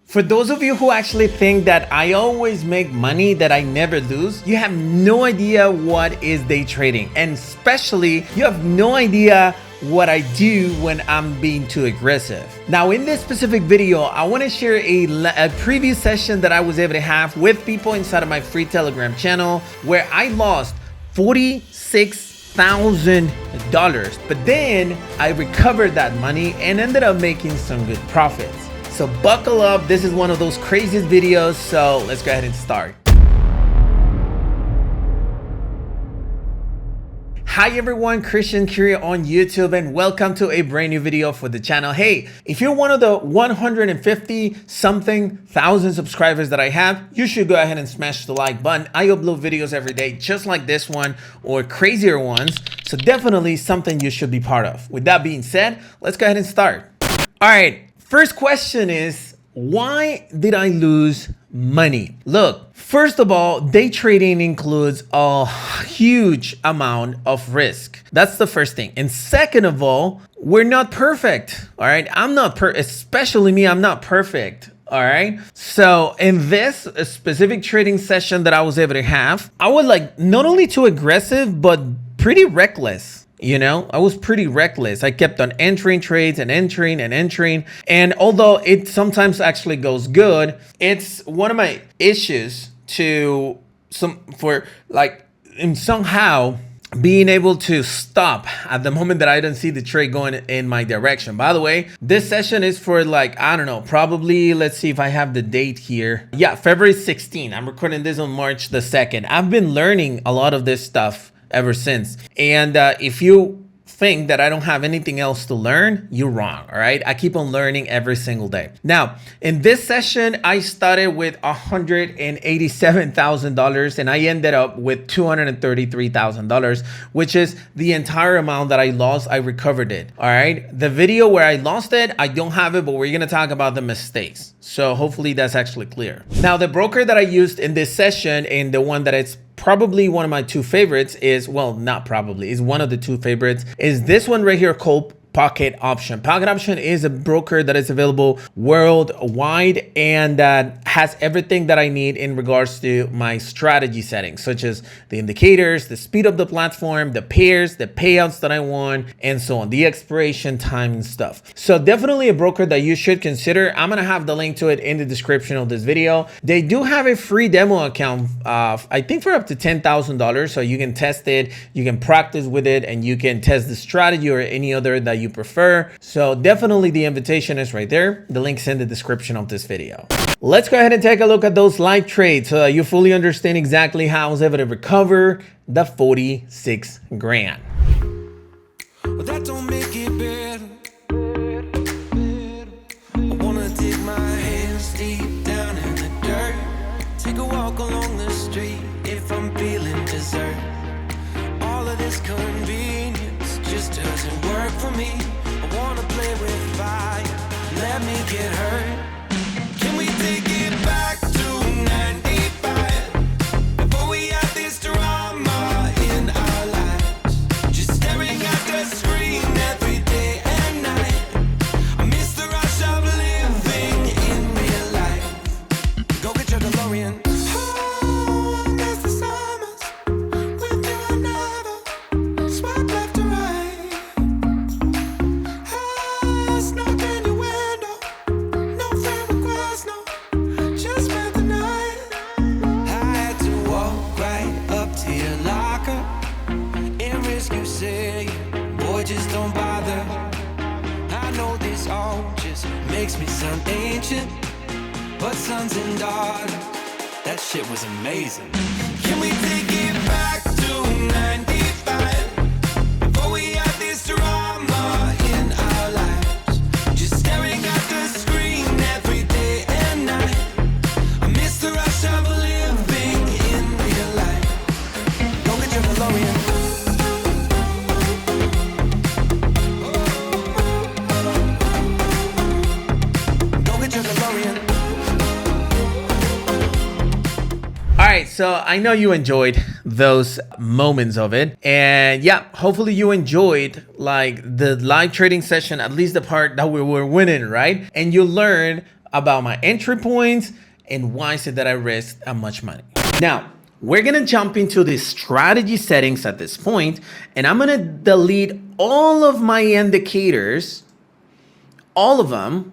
For those of you who actually think that I always make money, that I never lose, you have no idea what is day trading. And especially, you have no idea what I do when I'm being too aggressive. Now, in this specific video, I want to share a previous session that I was able to have with people inside of my free Telegram channel where I lost $46,000, but then I recovered that money and ended up making some good profits. So buckle up, this is one of those craziest videos, so let's go ahead and start. Hi everyone, Christian Curia on YouTube, and welcome to a brand new video for the channel. Hey, if you're one of the 150 something thousand subscribers that I have, you should go ahead and smash the like button. I upload videos every day just like this one or crazier ones, so definitely something you should be part of. With that being said, let's go ahead and start. All right. First question is, why did I lose money? Look, first of all, day trading includes a huge amount of risk. That's the first thing. And second of all, we're not perfect. All right. I'm not especially me, I'm not perfect. All right. So in this specific trading session that I was able to have, I was like not only too aggressive, but pretty reckless. You know, I was pretty reckless. I kept on entering trades and entering and entering. And although it sometimes actually goes good, it's one of my issues somehow being able to stop at the moment that I don't see the trade going in my direction. By the way, this session is for like, I don't know, probably, let's see if I have the date here. Yeah, February 16. I'm recording this on March the 2nd. I've been learning a lot of this stuff ever since. And if you think that I don't have anything else to learn, you're wrong. All right. I keep on learning every single day. Now, in this session, I started with $187,000 and I ended up with $233,000, which is the entire amount that I lost. I recovered it. All right. The video where I lost it, I don't have it, but we're going to talk about the mistakes. So hopefully that's actually clear. Now, the broker that I used in this session and the one that it's probably one of my two favorites is, well, not probably, is one of the two favorites, is this one right here called Pocket Option. Pocket Option is a broker that is available worldwide and has everything that I need in regards to my strategy settings, such as the indicators, the speed of the platform, the pairs, the payouts that I want, and so on, the expiration time and stuff. So definitely a broker that you should consider. I'm going to have the link to it in the description of this video. They do have a free demo account, I think for up to $10,000. So you can test it, you can practice with it, and you can test the strategy or any other that you prefer. So definitely the invitation is right there. The link's in the description of this video. Let's go ahead and take a look at those live trades so that you fully understand exactly how I was able to recover the 46 grand. Well, that don't make it better. I wanna dig my hands deep down in the dirt. Take a walk along the street if I'm feeling dessert. All of this convenience just doesn't work for me. I wanna play with fire, let me get hurt. Can we take it back to 95? Before we had this drama in our lives, just staring at the screen every day and night. I miss the rush of living in real life. Go get your DeLorean. Oh, I miss the summers with you and never swipe left to right. Ah, snuck in your window, no friend request, no, just spent the night. I had to walk right up to your locker and risk you saying, boy, just don't bother. I know this all just makes me sound ancient, but sons and daughters, that shit was amazing. Can we take it back to 95? Before we had this drama in our lives, just staring at the screen every day and night. I miss the rush of living in real life. Go get your DeLorean. Go get your DeLorean. All right, so I know you enjoyed those moments of it, and yeah, hopefully you enjoyed like the live trading session, at least the part that we were winning, right? And you learned about my entry points, and why is it that I risked that much money. Now, we're gonna jump into the strategy settings at this point, and I'm gonna delete all of my indicators, all of them,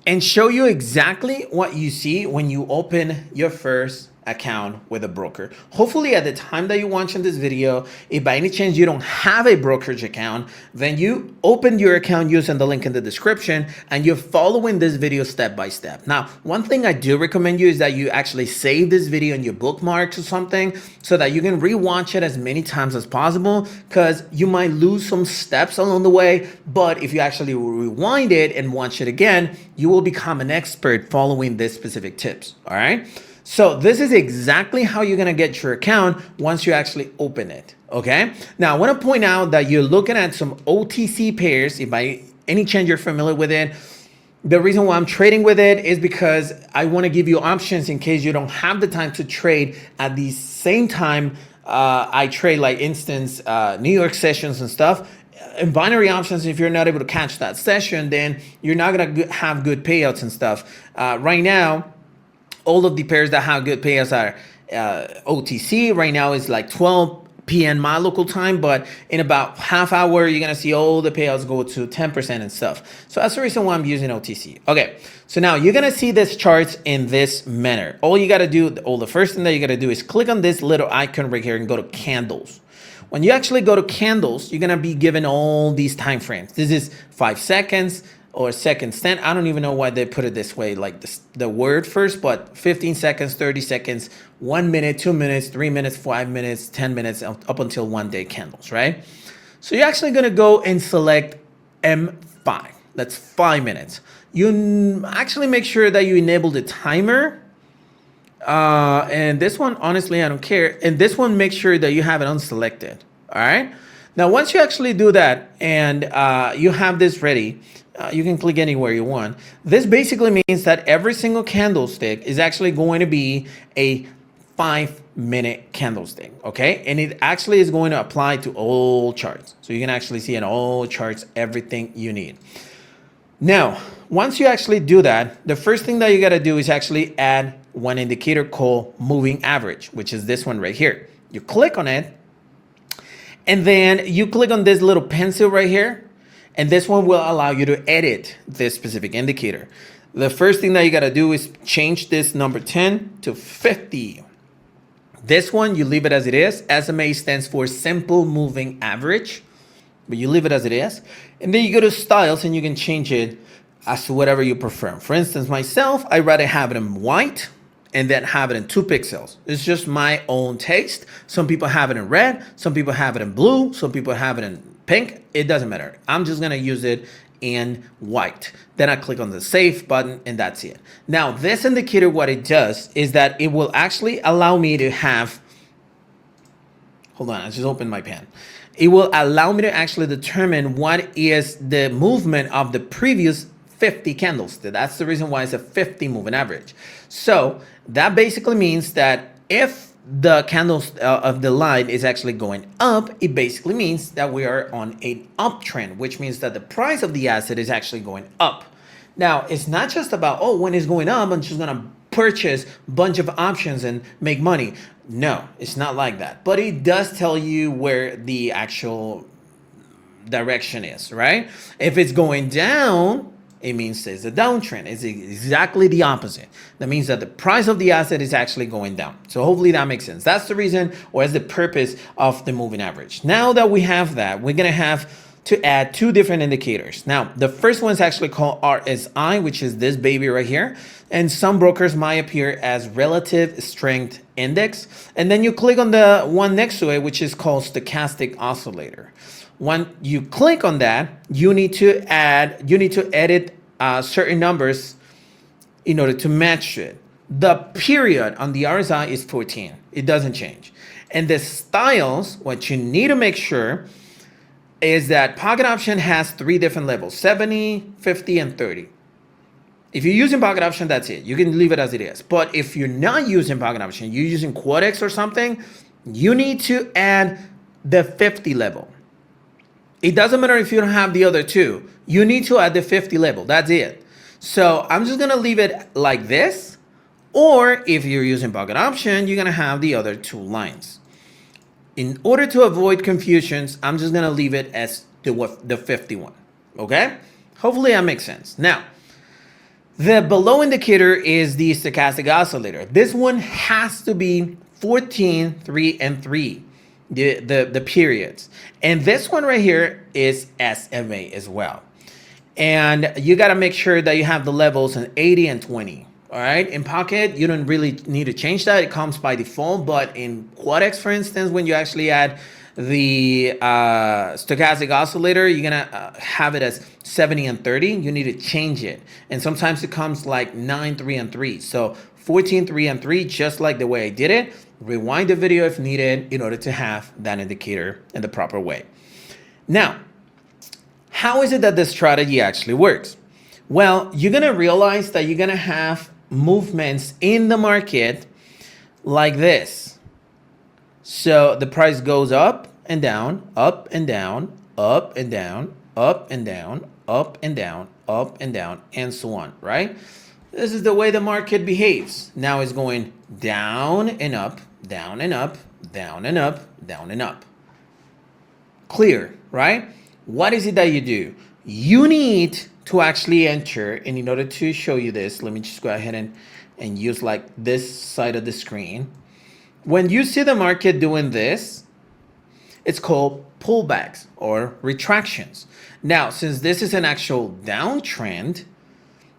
and show you exactly what you see when you open your first account with a broker. Hopefully at the time that you're watching this video, if by any chance you don't have a brokerage account, then you open your account using the link in the description and you're following this video step by step. Now, one thing I do recommend you is that you actually save this video in your bookmarks or something so that you can rewatch it as many times as possible, because you might lose some steps along the way, but if you actually rewind it and watch it again, you will become an expert following these specific tips, all right? So this is exactly how you're gonna get your account once you actually open it, okay? Now, I wanna point out that you're looking at some OTC pairs. If by any chance you're familiar with it, the reason why I'm trading with it is because I wanna give you options in case you don't have the time to trade at the same time I trade, like instance, New York sessions and stuff. In binary options, if you're not able to catch that session, then you're not gonna have good payouts and stuff. Right now, all of the pairs that have good payouts are OTC. Right now it's like 12 p.m. my local time, but in about half hour, you're gonna see all the payouts go to 10% and stuff. So that's the reason why I'm using OTC. Okay, so now you're gonna see this charts in this manner. All you gotta do, the first thing that you gotta do is click on this little icon right here and go to candles. When you actually go to candles, you're gonna be given all these time frames. This is 5 seconds, or second stand. I don't even know why they put it this way, like this, the word first, but 15 seconds, 30 seconds, 1 minute, 2 minutes, 3 minutes, 5 minutes, 10 minutes, up until 1 day candles, right? So you're actually gonna go and select M5. That's 5 minutes. You actually make sure that you enable the timer. And this one, honestly, I don't care. And this one, make sure that you have it unselected, all right? Now, once you actually do that and you have this ready, you can click anywhere you want. This basically means that every single candlestick is actually going to be a 5-minute candlestick, okay? And it actually is going to apply to all charts. So you can actually see in all charts everything you need. Now, once you actually do that, the first thing that you got to do is actually add one indicator called moving average, which is this one right here. You click on it, and then you click on this little pencil right here, and this one will allow you to edit this specific indicator. The first thing that you got to do is change this number 10 to 50. This one, you leave it as it is. SMA stands for simple moving average, but you leave it as it is. And then you go to styles and you can change it as to whatever you prefer. For instance, myself, I'd rather have it in white and then have it in 2 pixels. It's just my own taste. Some people have it in red, some people have it in blue, some people have it in pink. It doesn't matter. I'm just gonna use it in white. Then I click on the save button and that's it. Now this indicator, what it does is that it will actually allow me to have, hold on, I just opened my pen. It will allow me to actually determine what is the movement of the previous 50 candles. That's the reason why it's a 50 moving average. So that basically means that if the candles of the line is actually going up, it basically means that we are on an uptrend, which means that the price of the asset is actually going up. Now, it's not just about, oh, when it's going up, I'm just gonna purchase a bunch of options and make money. No, it's not like that. But it does tell you where the actual direction is, right? If it's going down, it means there's a downtrend. It's exactly the opposite. That means that the price of the asset is actually going down. So hopefully that makes sense. That's the reason, or that's the purpose of the moving average. Now that we have that, we're gonna have to add 2 different indicators. Now, the first one is actually called RSI, which is this baby right here. And some brokers might appear as relative strength index. And then you click on the one next to it, which is called stochastic oscillator. When you click on that, you need to edit certain numbers in order to match it. The period on the RSI is 14. It doesn't change. And the styles, what you need to make sure is that pocket option has 3 different levels, 70, 50, and 30. If you're using pocket option, that's it. You can leave it as it is. But if you're not using pocket option, you're using Quadex or something, you need to add the 50 level. It doesn't matter if you don't have the other 2. You need to add the 50 level. That's it. So I'm just gonna leave it like this, or if you're using pocket option, you're gonna have the other two lines. In order to avoid confusions, I'm just gonna leave it as the 51, okay? Hopefully that makes sense. Now, the below indicator is the stochastic oscillator. This one has to be 14, 3, and 3, the periods. And this one right here is SMA as well. And you gotta make sure that you have the levels in 80 and 20. All right, in Pocket, you don't really need to change that. It comes by default, but in Quadex, for instance, when you actually add the stochastic oscillator, you're gonna have it as 70 and 30. You need to change it. And sometimes it comes like 9, 3, and 3. So 14, 3, and 3, just like the way I did it. Rewind the video if needed in order to have that indicator in the proper way. Now, how is it that this strategy actually works? Well, you're gonna realize that you're gonna have movements in the market like this. So the price goes up and down, up and down, up and down, up and down, up and down, up and down, and so on, right? This is the way the market behaves. Now it's going down and up, down and up, down and up, down and up. Clear, right? What is it that you do? You need to actually enter, and in order to show you this, let me just go ahead and use like this side of the screen. When you see the market doing this, it's called pullbacks or retractions. Now, since this is an actual downtrend,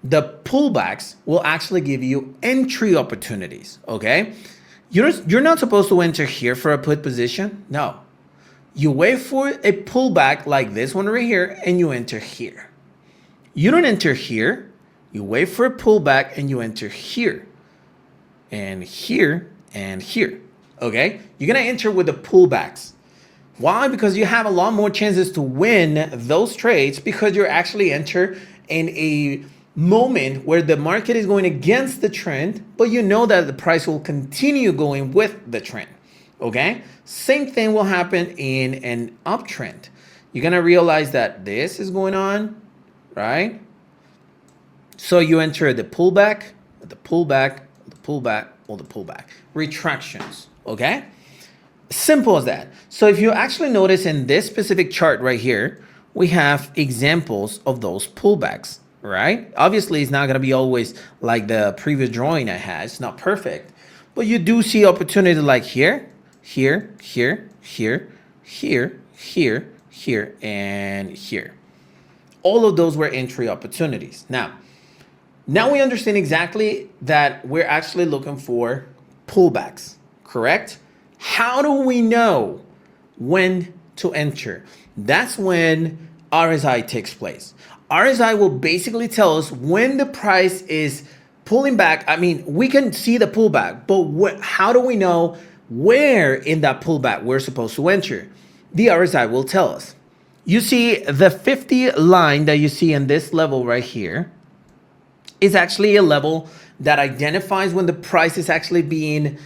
the pullbacks will actually give you entry opportunities, okay? You're not supposed to enter here for a put position. No. You wait for a pullback like this one right here, and you enter here. You don't enter here. You wait for a pullback, and you enter here, and here, and here, okay? You're gonna enter with the pullbacks. Why? Because you have a lot more chances to win those trades because you're actually enter in a moment where the market is going against the trend, but you know that the price will continue going with the trend, okay? Same thing will happen in an uptrend. You're gonna realize that this is going on, right? So you enter the pullback, the pullback, the pullback, or the pullback. Retractions, okay? Simple as that. So if you actually notice in this specific chart right here, we have examples of those pullbacks, right? Obviously, it's not gonna be always like the previous drawing I had. It's not perfect, but you do see opportunity like here, here, here, here, here, here, here, and here. All of those were entry opportunities. Now we understand exactly that we're actually looking for pullbacks, correct? How do we know when to enter? That's when RSI takes place. RSI will basically tell us when the price is pulling back. I mean, we can see the pullback, but how do we know where in that pullback we're supposed to enter? The RSI will tell us. You see the 50 line that you see in this level right here is actually a level that identifies when the price is actually being,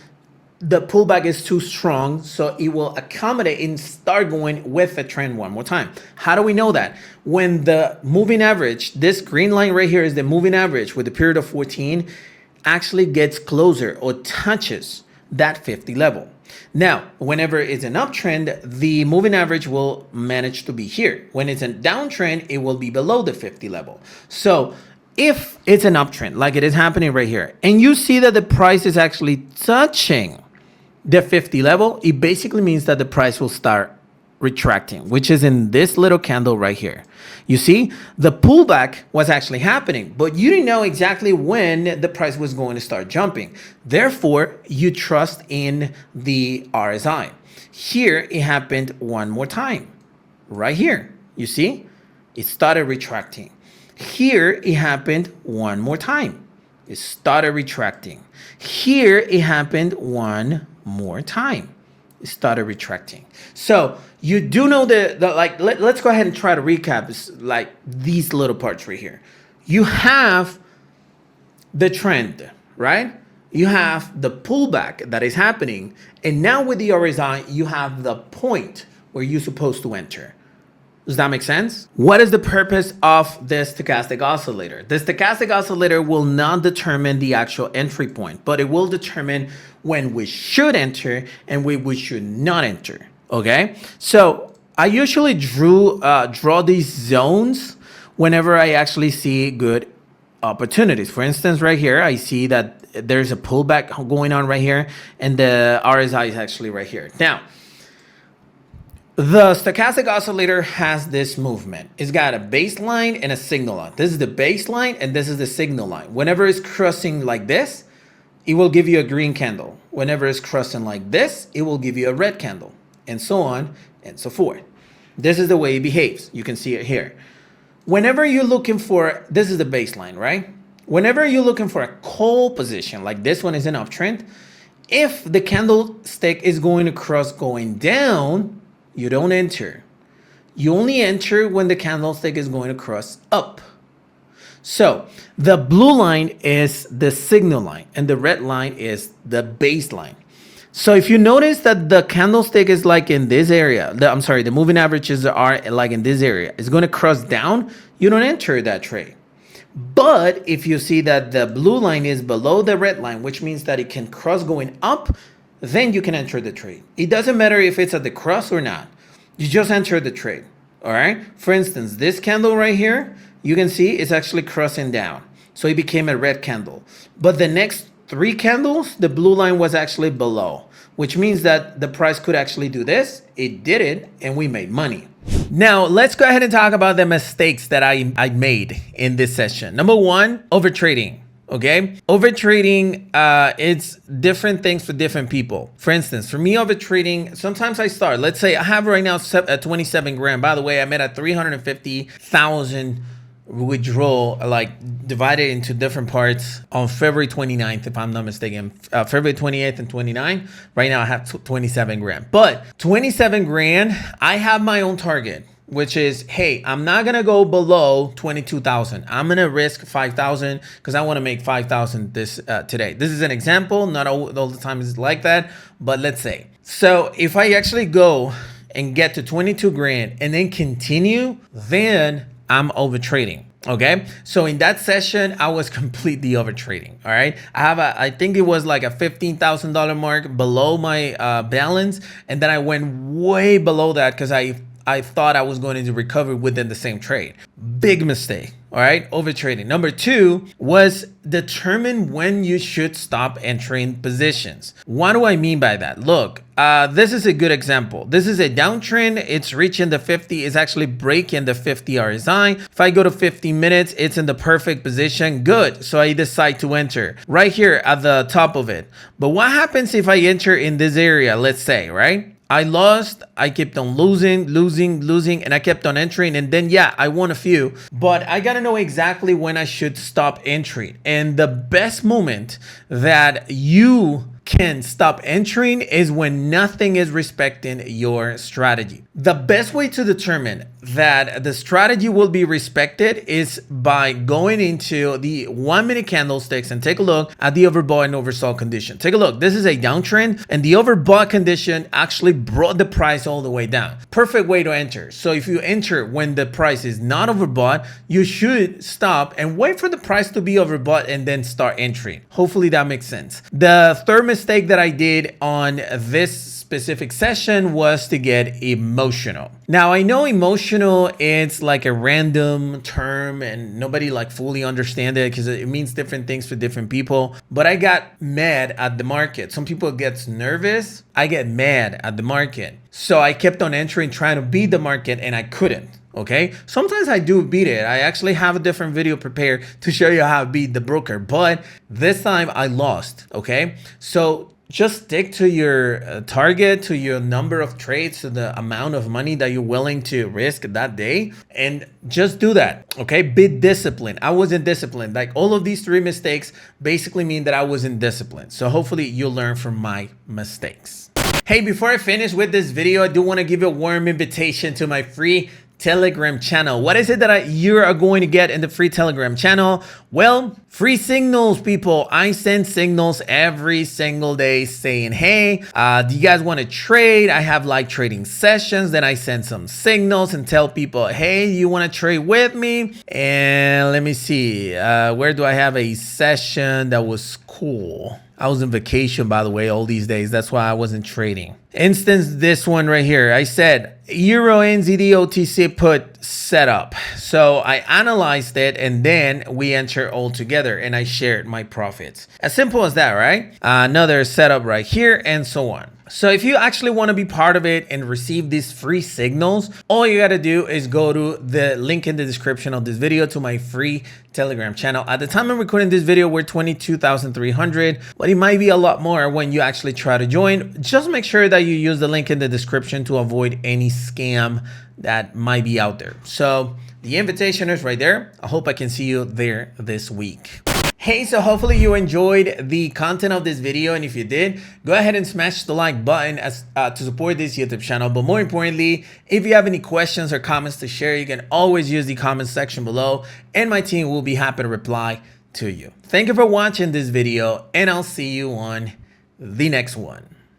the pullback is too strong, so it will accommodate and start going with the trend one more time. How do we know that? When the moving average, this green line right here is the moving average with the period of 14, actually gets closer or touches that 50 level. Now, whenever it's an uptrend, the moving average will manage to be here. When it's a downtrend, it will be below the 50 level. So if it's an uptrend, like it is happening right here, and you see that the price is actually touching the 50 level, it basically means that the price will start retracting, which is in this little candle right here. You see, the pullback was actually happening, but you didn't know exactly when the price was going to start jumping. Therefore, you trust in the RSI. Here, it happened one more time. Right here, you see, it started retracting. Here, it happened one more time. It started retracting. Here, it happened one more time. It started retracting. So you do know let's go ahead and try to recap this, like these little parts right here. You have the trend, right? You have the pullback that is happening. And now with the RSI, you have the point where you're supposed to enter. Does that make sense? What is the purpose of this stochastic oscillator? The stochastic oscillator will not determine the actual entry point, but it will determine when we should enter and when we should not enter. Okay, so I usually draw these zones whenever I actually see good opportunities. For instance, right here, I see that there's a pullback going on right here, and the RSI is actually right here. Now, the stochastic oscillator has this movement. It's got a baseline and a signal line. This is the baseline and this is the signal line. Whenever it's crossing like this, it will give you a green candle. Whenever it's crossing like this, it will give you a red candle, and so on and so forth. This is the way it behaves. You can see it here. Whenever you're looking for, this is the baseline, right? Whenever you're looking for a call position, like this one is an uptrend, if the candlestick is going to cross going down, you don't enter. You only enter when the candlestick is going to cross up. So the blue line is the signal line and the red line is the baseline. So if you notice that the candlestick is like in this area, the moving averages are like in this area, it's going to cross down, you don't enter that trade. But if you see that the blue line is below the red line, which means that it can cross going up, then you can enter the trade. It doesn't matter if it's at the cross or not. You just enter the trade. All right. For instance, this candle right here, you can see it's actually crossing down. So it became a red candle. But the next 3 candles, the blue line was actually below, which means that the price could actually do this. It did it, and we made money. Now, let's go ahead and talk about the mistakes that I made in this session. Number 1, overtrading. Okay, overtrading, it's different things for different people. For instance, for me, overtrading, sometimes I start, let's say I have right now 27 grand. By the way, I made a 350,000 withdrawal, like divided into different parts on February 29th, if I'm not mistaken, February 28th and 29th. Right now I have 27 grand, but 27 grand, I have my own target, which is, hey, I'm not going to go below 22,000. I'm going to risk 5,000 because I want to make 5,000 this today. This is an example. Not all the time is like that, but let's say. So if I actually go and get to 22 grand and then continue, then I'm overtrading. Okay, so in that session, I was completely overtrading. All right, I think it was like a $15,000 mark below my balance, and then I went way below that because I thought I was going to recover within the same trade. Big mistake. All right, overtrading. Number 2 was determine when you should stop entering positions. What do I mean by that? Look, this is a good example. This is a downtrend. It's reaching the 50. It's actually breaking the 50 RSI. If I go to 50 minutes, it's in the perfect position. Good. So I decide to enter right here at the top of it. But what happens if I enter in this area, let's say, right? I lost, I kept on losing, and I kept on entering. And then, yeah, I won a few, but I got to know exactly when I should stop entering. And the best moment that you can stop entering is when nothing is respecting your strategy. The best way to determine that the strategy will be respected is by going into the 1-minute candlesticks and take a look at the overbought and oversold condition. Take a look. This is a downtrend, and the overbought condition actually brought the price all the way down. Perfect way to enter. So if you enter when the price is not overbought, you should stop and wait for the price to be overbought and then start entering. Hopefully that makes sense. The third mistake that I did on this specific session was to get emotional. Now, I know emotional, it's like a random term and nobody like fully understand it because it means different things for different people. But I got mad at the market. Some people get nervous. I get mad at the market. So I kept on entering, trying to beat the market, and I couldn't. Okay, sometimes I do beat it. I actually have a different video prepared to show you how to beat the broker, but this time I lost. Okay, so just stick to your target, to your number of trades, to the amount of money that you're willing to risk that day, and just do that. Okay, be disciplined. I wasn't disciplined. Like all of these 3 mistakes basically mean that I wasn't disciplined. So hopefully you'll learn from my mistakes. Hey, before I finish with this video, I do want to give a warm invitation to my free Telegram channel. What is it that you are going to get in the free Telegram channel? Well, free signals, people. I send signals every single day saying, hey, do you guys want to trade? I have like trading sessions. Then I send some signals and tell people, hey, you want to trade with me? And let me see, where do I have a session that was cool? I was on vacation, by the way, all these days. That's why I wasn't trading. Instance, this one right here. I said Euro NZD OTC put setup. So I analyzed it and then we enter all together and I shared my profits. As simple as that, right? Another setup right here and so on. So if you actually want to be part of it and receive these free signals, all you got to do is go to the link in the description of this video to my free Telegram channel. At the time I'm recording this video, we're 22,300, but it might be a lot more when you actually try to join. Just make sure that you use the link in the description to avoid any scam that might be out there. So the invitation is right there. I hope I can see you there this week. Hey, so hopefully you enjoyed the content of this video, and if you did, go ahead and smash the like button as to support this YouTube channel. But more importantly, if you have any questions or comments to share, you can always use the comment section below and my team will be happy to reply to you. Thank you for watching this video and I'll see you on the next one.